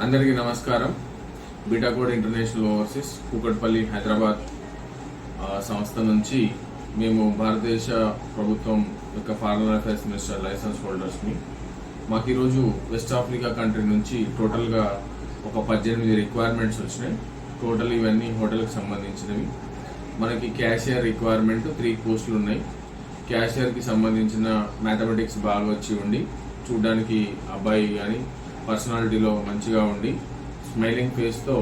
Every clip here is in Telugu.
అందరికీ నమస్కారం. బీటాకోడ్ ఇంటర్నేషనల్ ఓవర్సీస్ కూకట్పల్లి హైదరాబాద్ సంస్థ నుంచి మేము భారతదేశ ప్రభుత్వం యొక్క ఫారెన్ అఫైర్స్ మినిస్టర్ లైసెన్స్ హోల్డర్స్ని. మాకు ఈరోజు వెస్ట్ ఆఫ్రికా కంట్రీ నుంచి టోటల్గా ఒక 18 రిక్వైర్మెంట్స్ వచ్చినాయి. టోటల్ ఇవన్నీ హోటల్కి సంబంధించినవి. మనకి క్యాషియర్ రిక్వైర్మెంట్ 3 పోస్టులు ఉన్నాయి. క్యాషియర్కి సంబంధించిన మ్యాథమెటిక్స్ బాగా వచ్చి ఉండి, చూడడానికి అబ్బాయి కానీ పర్సనాలిటీలో మంచిగా ఉండి, స్మైలింగ్ ఫేస్తో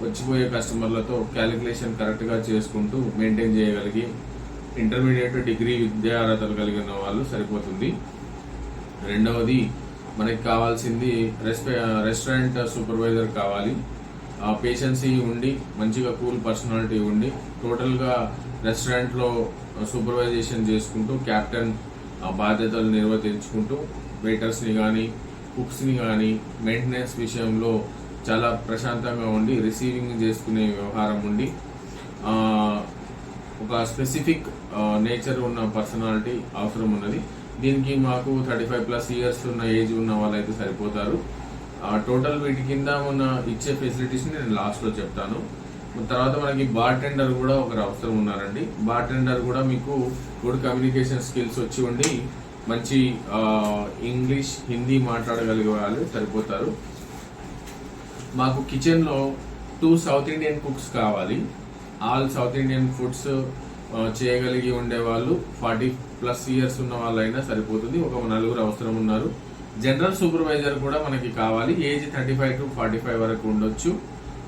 వచ్చిపోయే కస్టమర్లతో క్యాలిక్యులేషన్ కరెక్ట్గా చేసుకుంటూ మెయింటైన్ చేయగలిగి ఇంటర్మీడియట్ డిగ్రీ విద్యా అర్హతలు కలిగిన వాళ్ళు సరిపోతుంది. రెండవది మనకి కావాల్సింది రెస్టారెంట్ సూపర్వైజర్ కావాలి. పేషెన్సీ ఉండి మంచిగా కూల్ పర్సనాలిటీ ఉండి టోటల్గా రెస్టారెంట్లో సూపర్వైజేషన్ చేసుకుంటూ క్యాప్టెన్ బాధ్యతలు నిర్వర్తించుకుంటూ వెయిటర్స్ని కానీ కుక్స్ని కానీ మెయింటెనెన్స్ విషయంలో చాలా ప్రశాంతంగా ఉండి రిసీవింగ్ చేసుకునే వ్యవహారం ఉండి ఒక స్పెసిఫిక్ నేచర్ ఉన్న పర్సనాలిటీ అవసరం ఉన్నది. దీనికి మాకు 35+ ఇయర్స్ ఉన్న ఏజ్ ఉన్న వాళ్ళైతే సరిపోతారు. టోటల్ వీటి కింద ఉన్న ఇచ్చే ఫెసిలిటీస్ని నేను లాస్ట్లో చెప్తాను. తర్వాత మనకి బార్టెండర్ కూడా ఒకరు అవసరం ఉన్నారండి. బార్టెండర్ కూడా మీకు గుడ్ కమ్యూనికేషన్ స్కిల్స్ వచ్చి ఉండి మంచి ఇంగ్లీష్ హిందీ మాట్లాడగలిగే వాళ్ళు సరిపోతారు. మాకు కిచెన్లో 2 సౌత్ ఇండియన్ కుక్స్ కావాలి. ఆల్ సౌత్ ఇండియన్ ఫుడ్స్ చేయగలిగి ఉండేవాళ్ళు 40+ ఇయర్స్ ఉన్న వాళ్ళైనా సరిపోతుంది. ఒక 4 అవసరం ఉన్నారు. జనరల్ సూపర్వైజర్ కూడా మనకి కావాలి. ఏజ్ 35 to 45 వరకు ఉండొచ్చు.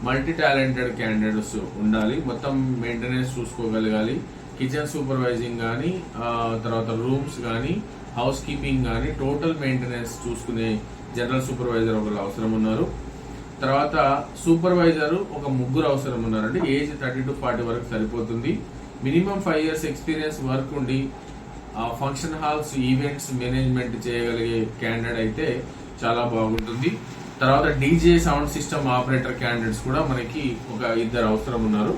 మల్టీ టాలెంటెడ్ క్యాండిడేట్స్ ఉండాలి. మొత్తం మెయింటెనెన్స్ చూసుకోగలగాలి. కిచెన్ సూపర్వైజింగ్ కానీ తర్వాత రూమ్స్ కానీ హౌస్ కీపింగ్ కానీ టోటల్ మెయింటెనెన్స్ చూసుకునే జనరల్ సూపర్వైజర్ ఒకరు అవసరం ఉన్నారు. తర్వాత సూపర్వైజర్ ఒక 3 అవసరం ఉన్నారండి. ఏజ్ 30 to 40 వరకు సరిపోతుంది. మినిమం 5 years ఎక్స్పీరియన్స్ వర్క్ ఉండి ఫంక్షన్ హాల్స్ ఈవెంట్స్ మేనేజ్మెంట్ చేయగలిగే క్యాండిడేట్ అయితే చాలా బాగుంటుంది. తర్వాత DJ sound system operator candidates కూడా మనకి ఒక 2 అవసరం ఉన్నారు.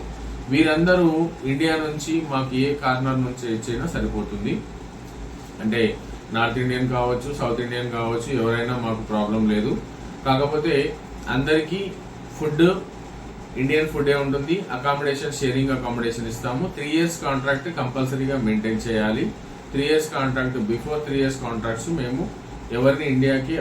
వీరందరూ ఇండియా నుంచి మాకు ఏ కార్నర్ నుంచి ఇచ్చినా సరిపోతుంది. అంటే నార్త్ ఇండియన్ కావచ్చు, సౌత్ ఇండియన్ కావచ్చు, ఎవరైనా మాకు ప్రాబ్లం లేదు. కాకపోతే అందరికీ ఫుడ్ ఇండియన్ ఫుడే ఉంటుంది. అకామిడేషన్ షేరింగ్ అకామిడేషన్ ఇస్తాము. 3 years కాంట్రాక్ట్ కంపల్సరీగా మెయింటైన్ చేయాలి. 3 years contract before 3 years contracts మేము ఎవరిని ఇండియాకి